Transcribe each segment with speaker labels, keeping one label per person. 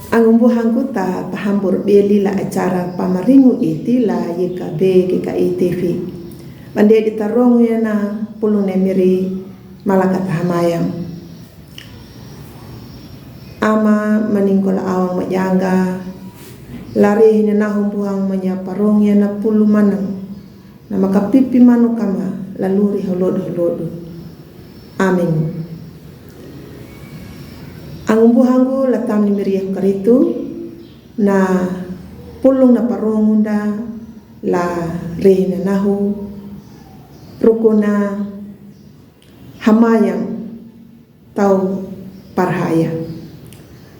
Speaker 1: Ang umbuhang ta pahambur belila acara pamaringu itila YKB GKI TV. Bande ditarong na pulong nemiri malakat hamayang. Ama maningkola awang majangga lari na humbuhang manya parong na pulu manang na makapipi manu kama laluri holodo. Amin. Ang umbuhangku latam ni miriah karitu na pulong na parongunda la rehina nahu rukuna hamayang tau parhaya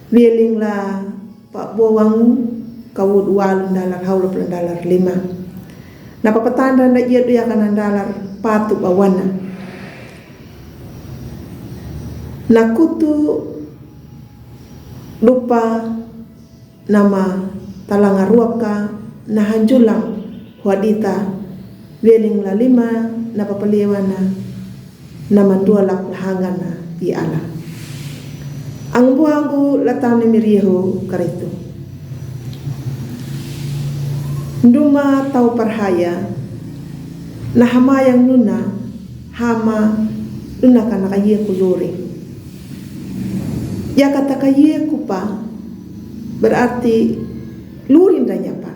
Speaker 1: wieling la pak buawang kawud walun dalar haula dalar 5 na papatanda na iya dia kanan dalar patu bawana na kutu lupa nama talangaruaka na hanjulang wadita wieling la 5 na papaliwana na mandualak lahangan na iala. Ang buhangku latam ni miriho karitu nduma tau parhaya na hamayang nuna hama nuna kana kaya kuluri ya kata kaya kupa berarti lurin danya pa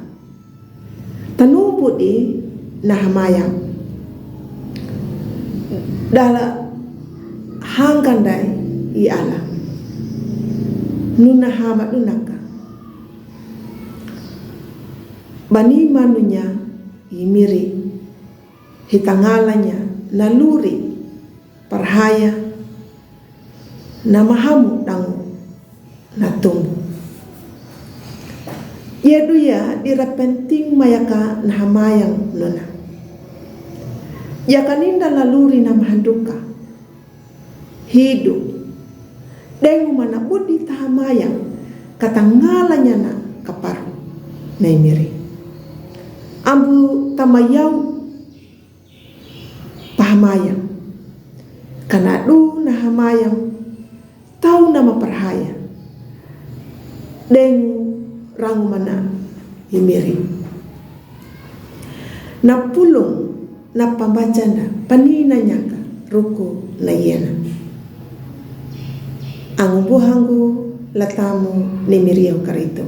Speaker 1: tanubu di na hamayang dala hangkandai i ala nuna hama nunaka bani manunya imiri hitangalanya naluri parhaya na mahamu dangu na tumbu ia duya dira penting mayaka na hamayang nuna ya kaninda laluri na mahanduka hidup dengu mana budi tahamayang katangalanya na kaparu na imiri ambu tamayau pahamayang kanadu na hamayang tau nama perhaya dengu rangu mana imiri na pulung na pambacanda panina nyaka ruku na yena ang buhanggu latamu ni miriau karito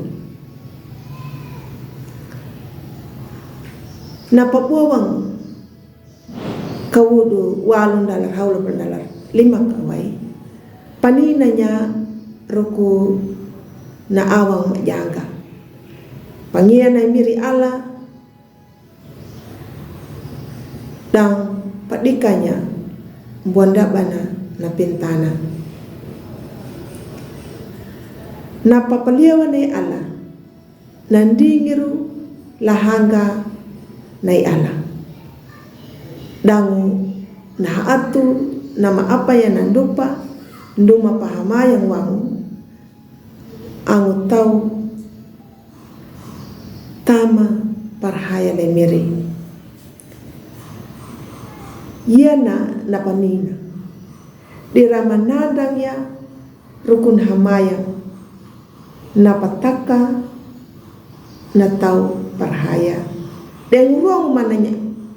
Speaker 1: na papuawang kawudu walun dalar haula dalar 5 kawai panina nya ruku na awang majangga pangia na miri ala dan padikanya buanda bana na pintana na papaliawa na ala nandingiru lahanga na ala dangu na atu nama apa yang nandupa nduma pahamayang wangu angu tau tama parhaya le miri yana na panina diramanadang ya rukun hamayang na pataka na tau parhaya dan ruang mananya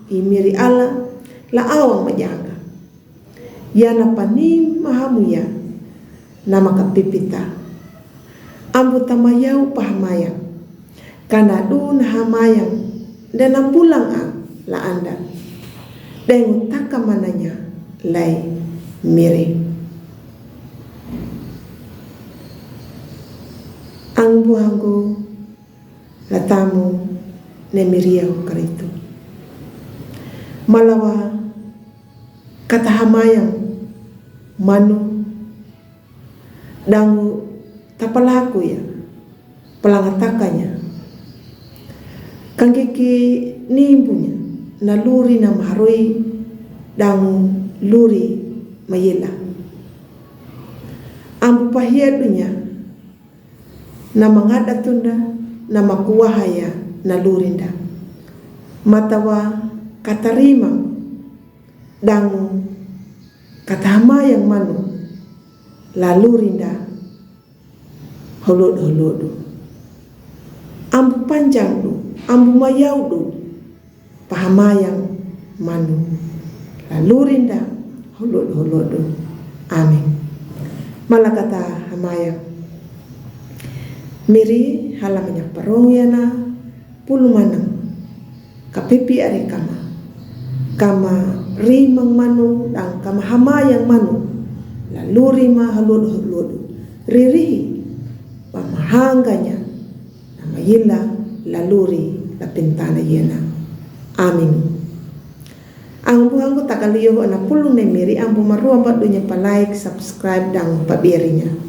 Speaker 1: imiri ala la awang majaga yana panim mahamuya nama kapipita ambu tamayau pahamayang kanadu na hamayang dan ambulang la anda dan taka mananya lai miri ang buhangku latamu ne miriau karitu malawa kata hamayang manu dangu tapalaku ya pelangatakanya kangkiki nimbunya naluri na maharui dangu luri mayela ambu pahiadunya na mangada tunda na makuwahaya na lurinda matawa katarima dangu katama yang manu lalu rinda holod ambu panjang du, ambu mayau du, pahamayang manu lalu rinda holod du. Amin. Malakata hamayang miri halamanyak parong yana pulu manang kapipi ari kama rimang manu dan kama hamayang manu lalu rima holod ririhi pamahangganya nama yila laluri lapintana yena. Amin. Ang buhang ko takaliyo na pulong na miri ang bumaruang pa doon niya pa like, subscribe, dan pabirinya.